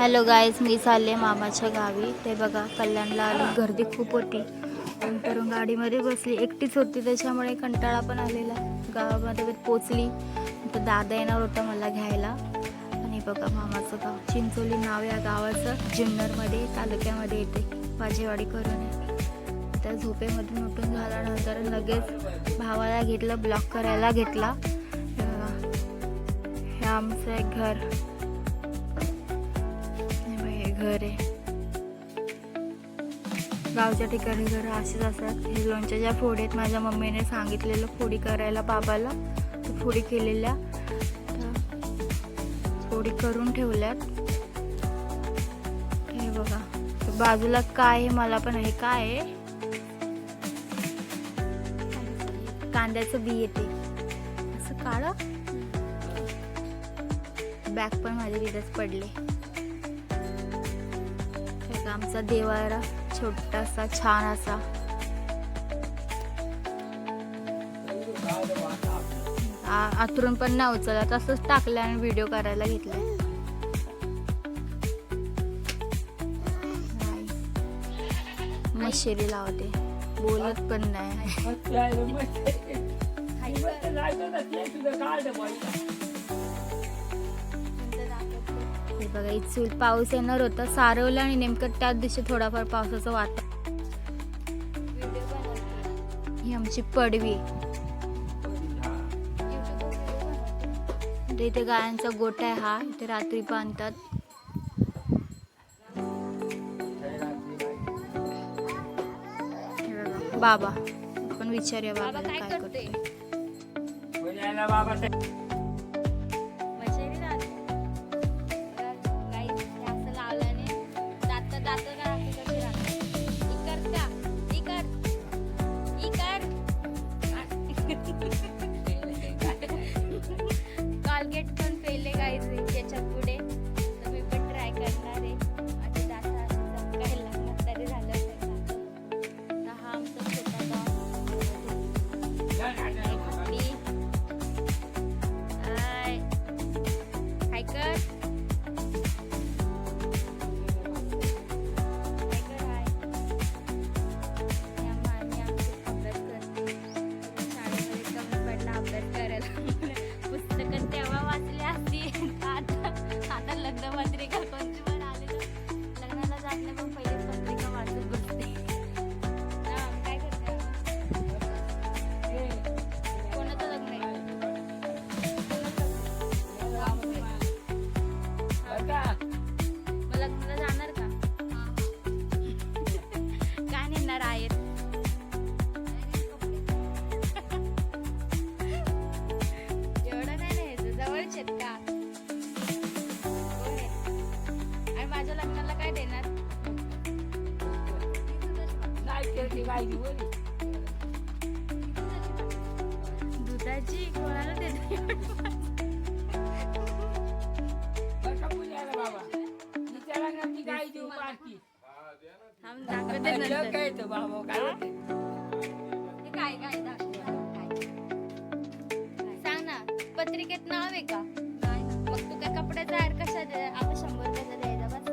Hello guys, मी चालले मामाच्या गावी. ते बघा, कल्याणला आली. गर्दी खूप होती. नंतर गाडीमध्ये बसली, एकटीच होती, त्याच्यामुळे कंटाळा पण आलेला. गावामध्ये पोचली तर दादा येणार होता मला घ्यायला. आणि बघा, मामाचं गाव चिंचोली नाव या गावाचं. जुन्नरमध्ये तालुक्यामध्ये येते. वाजेवाडी करून त्या झोपेमधून उठून झाल्यानंतर लगेच भावाला घेतलं, ब्लॉक करायला घेतला. हे आमचं एक घर आहे. गावच्या ठिकाणी घर असेच असतात. हे लोणच्याच्या फोडी आहेत. माझ्या मम्मीने सांगितलेलं फोडी करायला बाबाला, फोडी केलेल्या, फोडी करून ठेवल्यात. हे बघा, बाजूला काय आहे मला पण आहे. काय आहे? कांद्याचं बी येते असं काळं. बॅग पण माझे तिथेच पडले. आमचा देवारा छोटासा छान असा. आतरून पण नाही उचलला, तसंच टाकलं आणि व्हिडिओ करायला घेतला. मशेरी लावते, बोलत पण नाही. बघा, इथून पाऊस येणार होता, सारवलं आणि नेमकं त्याच दिवशी थोडाफार पावसाचं वातावरण. ही आमची पडवी. इथे गायांचा गोठा आहे. हा इथे रात्री बांधतात. बाबा पण विचारूया, बाबा काय करते. कॉलगेट पण पेले गाईज याच्यात पुढे, तर मी पण ट्राय करणार आहे. माझे दात चमकायला लागणार तरी झालं असेल. हा आमचा छोटा गाव. हाय कर. आता लग्न पत्रिका कोणती पण आले तर लग्नाला जात नाही, पण पहिले पत्रिका वाचत बसते. काय करते? कोणाचं लग्न आहे? मग लग्नाला जाणार का? काय नेणार आहेत? एवढं नाही न्यायचं, जवळच आहेत का? माझ्या लग्नाला काय देणार? दुधाची कोणाला देते? सांग ना, पत्रिकेत नाव आहे का? मग तू काय कपड्याचा ऍड कशा दे? आता 100 रुपयाचा द्यायचा बस.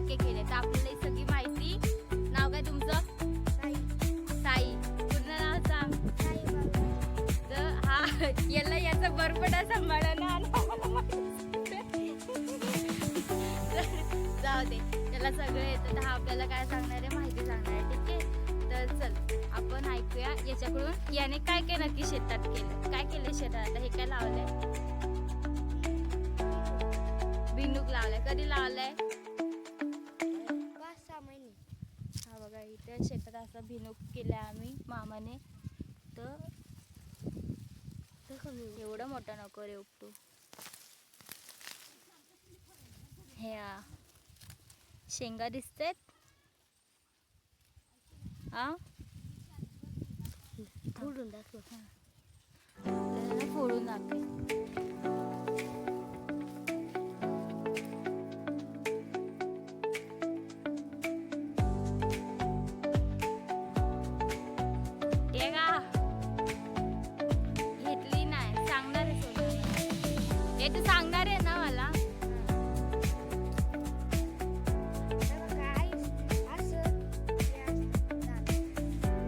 काय काय केलंय तर आपल्याला ही सगळी माहिती. नाव काय तुमचं? साई. पूर्ण नाव सांग. तर हा याला याचा बरपडा सांभाळा ना जाऊ दे, त्याला सगळं येतं तर हा आपल्याला काय सांगणार आहे माहिती सांगणार आहे. ठीक आहे, तर चल आपण ऐकूया याच्याकडून याने काय काय नक्की शेतात केलं. काय केलं शेतात आता? हे काय लावलंय? भिंडूक लावलाय. कधी लावलाय? 5-6 महिने. हा बघा इथे शेतात असा भिनूक केलाय आम्ही मामाने. तर एवढं मोठा नको रे उपटू. हे शेंगा दिसतेत. फोडून दाखव. आपल्याला फोडून दाखव. घेतली नाही सांगणार आहे सोडा. हे तू सांगणार आहे ना मला?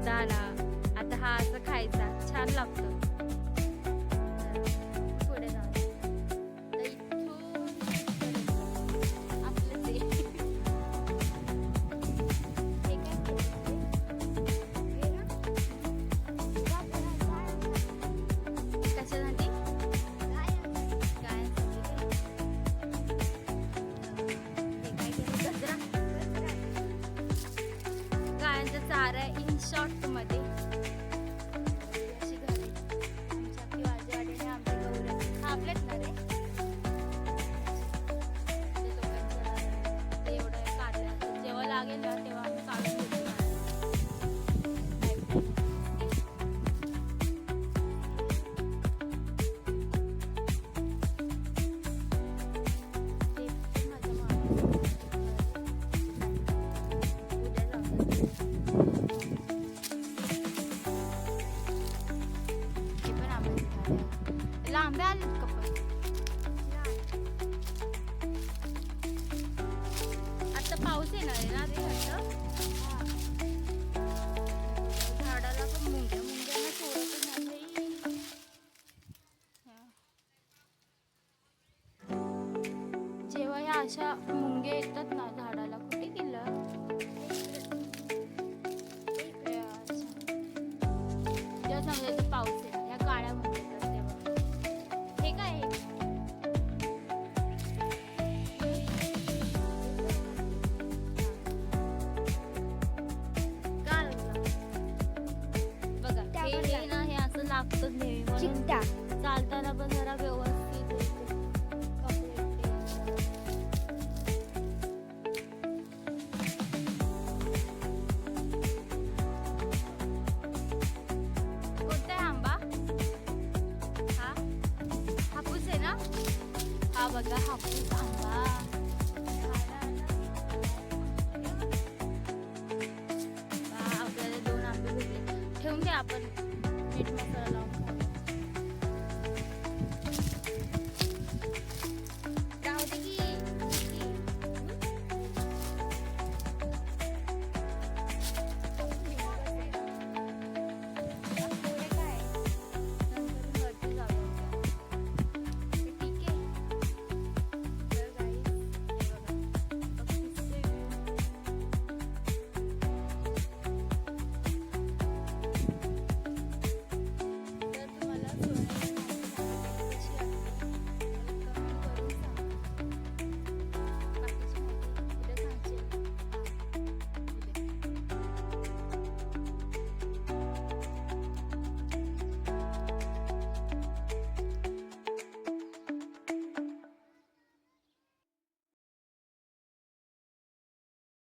दाणा आता हा असं खायचा, छान लागतो. पुढे जाऊ तर इथून आपलं ते हे काय कशासाठी? गायांसाठी काय? हे काय केलं? गजरा. गायांचा चारा आहे इन शॉर्ट मध्ये. अशी घरे आमच्या आपली वाजेवाडीने आमच्या गौऱ्या हा आपल्याच ना रे. ते लोकांचं ते एवढं काढलं जेव्हा लागेल ना तेव्हा आम्ही काढून घेतो. लांबे आलेत का पण? आता पाऊस येणार आहे ना रे आता. झाडाला पण मुंग्यांना सोडतच नाही. जेव्हा ह्या अशा मुंग्या येतात ना झाडाला, कुठे गेलं? जेव्हा समजायचं पाऊस आहे ह्या काळ्या मुंग्या येतात तेव्हा. हे काय आहे? का लागलं? बघा हे ना हे असं लागतच नेहमी म्हणून चिकटा. चालताना पण जरा व्यवस्थित होतं. कोणता आहे आंबा? हा हापूस आहे ना? हा बघा हापूस आंबा. आपल्याला 2 आंबे भेटले. ठेवून द्या आपण मीठ मसाला